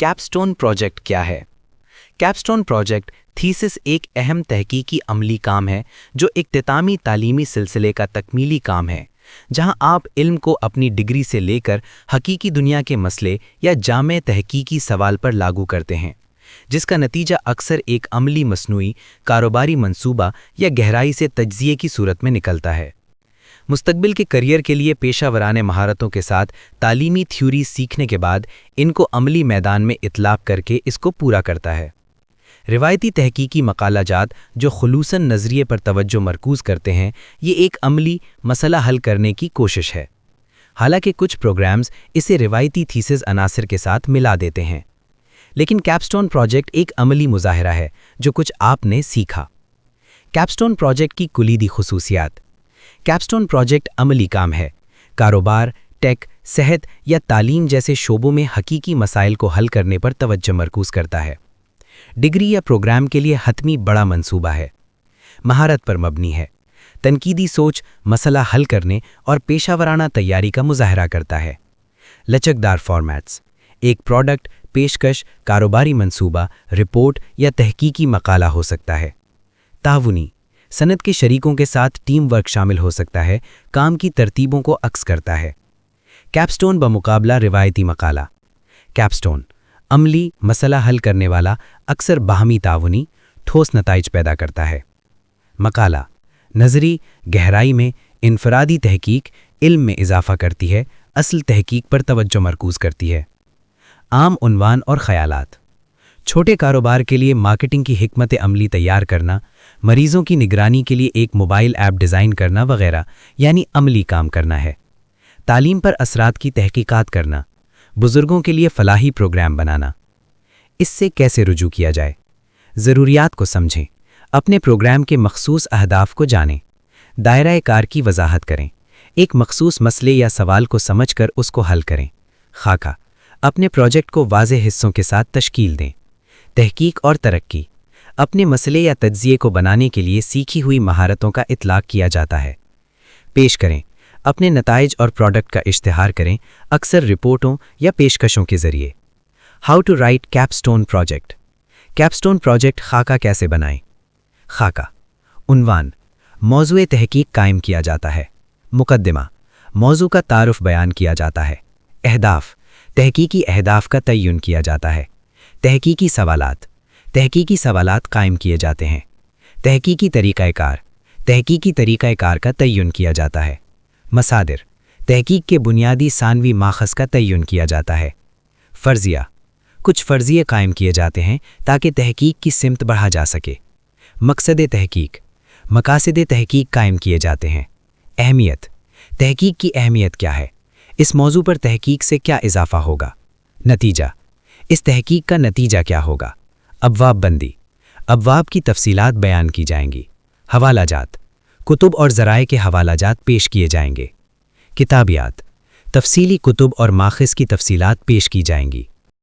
Capstone project क्या है? Capstone project thesis एक अहम तहकीकी अमली काम है जो इख्तितामी तालीमी सिलसिले का तकमीली काम है, जहां आप इल्म को अपनी डिग्री से लेकर हकीकी दुनिया के मसले या जामे तहकीकी सवाल पर लागू करते हैं, जिसका नतीजा अक्सर एक अमली मसनूई कारोबारी मंसूबा या गहराई से तज्ज़िये की सूरत में निकलता है। मुस्तकबिल के करियर के लिए पेशावराने महारतों के साथ तालीमी थ्योरी सीखने के बाद इनको अमली मैदान में इतलाक़ करके इसको पूरा करता है। रिवायती तहकीकी मकालाजात जो खुलूसन नज़रिए पर तवज्जो मरकूज़ करते हैं, ये एक अमली मसला हल करने की कोशिश है। हालांकि कुछ प्रोग्राम्स इसे रिवायती थीसिस अनासर के साथ मिला देते हैं, लेकिन कैपस्टोन प्रोजेक्ट एक अमली मुज़ाहिरा है जो कुछ आपने सीखा। कैपस्टोन प्रोजेक्ट की कुलीदी खुसूसियात। कैपस्टोन प्रोजेक्ट अमली काम है। कारोबार, टेक, सेहत या तालीम जैसे शोबों में हकीकी मसाइल को हल करने पर तवज्जो मरकूज़ करता है। डिग्री या प्रोग्राम के लिए हतमी बड़ा मंसूबा है। महारत पर मबनी है। तनकीदी सोच, मसला हल करने और पेशावराना तैयारी का मुज़ाहरा करता है। लचकदार फॉर्मेट्स। एक प्रोडक्ट, पेशकश, कारोबारी मंसूबा, रिपोर्ट या तहकीकी मकाला हो सकता है। तावुनी। सनद के शरीकों के साथ टीम वर्क शामिल हो सकता है, काम की तरतीबों को अक्स करता है। कैपस्टोन बमुकाबला रिवायती मकाला। कैपस्टोन अमली मसला हल करने वाला, अक्सर बाहमी तावुनी, ठोस नताइज पैदा करता है। मकाला नज़री गहराई में इनफरादी तहकीक, इल्म में इजाफा करती है, असल तहकीक पर तवज्जो मरकूज़ करती है। आम उन्वान और ख़यालात। छोटे कारोबार के लिए मार्केटिंग की हिकमत अमली तैयार करना, मरीज़ों की निगरानी के लिए एक मोबाइल ऐप डिज़ाइन करना वगैरह, यानी अमली काम करना है। तालीम पर असरात की तहकीकात करना, बुज़ुर्गों के लिए फ़लाही प्रोग्राम बनाना। इससे कैसे रुजू किया जाए? ज़रूरियात को समझें, अपने प्रोग्राम के मखसूस अहदाफ को जानें, दायरा कार की वजाहत करें, एक मखसूस मसले या सवाल को समझकर उसको हल करें। खाका अपने प्रोजेक्ट को वाज़ेह हिस्सों के साथ तश्कील दें। तहकीक और तरक्की अपने मसले या तज्ज़िये को बनाने के लिए सीखी हुई महारतों का इतलाक़ किया जाता है। पेश करें, अपने नताइज और प्रोडक्ट का इश्तिहार करें, अक्सर रिपोर्टों या पेशकशों के ज़रिए। How to write capstone project. Capstone project खाका कैसे बनाएं? खाका उन्वान मौज़ूए तहकीक कायम किया जाता है। मुकद्दिमा मौज़ू का तारुफ बयान किया जाता है। अहदाफ तहकीकी अहदाफ का तय्युन किया जाता है। तहकीकी सवालात कायम किए जाते हैं। तहकीकी तरीक़ा कार का तय्युन किया जाता है। मसादिर तहकीक के बुनियादी सानवी माखज़ का तय्युन किया जाता है। फ़र्ज़िया कुछ फ़र्ज़िये कायम किए जाते हैं ताकि तहकीक की सिमत बढ़ा जा सके। मकासद तहकीक कायम किए जाते हैं। अहमियत तहकीक की अहमियत क्या है? इस मौजू पर तहकीक से क्या इजाफ़ा होगा? नतीजा इस तहकीक का नतीजा क्या होगा? अब्वाब बंदी अब्वाब की तफसीलात बयान की जाएंगी। हवालाजात कुतुब और ज़राए के हवालाजात पेश किए जाएंगे। किताबियात तफसीली कुतुब और माखिज़ की तफसीलात पेश की जाएंगी।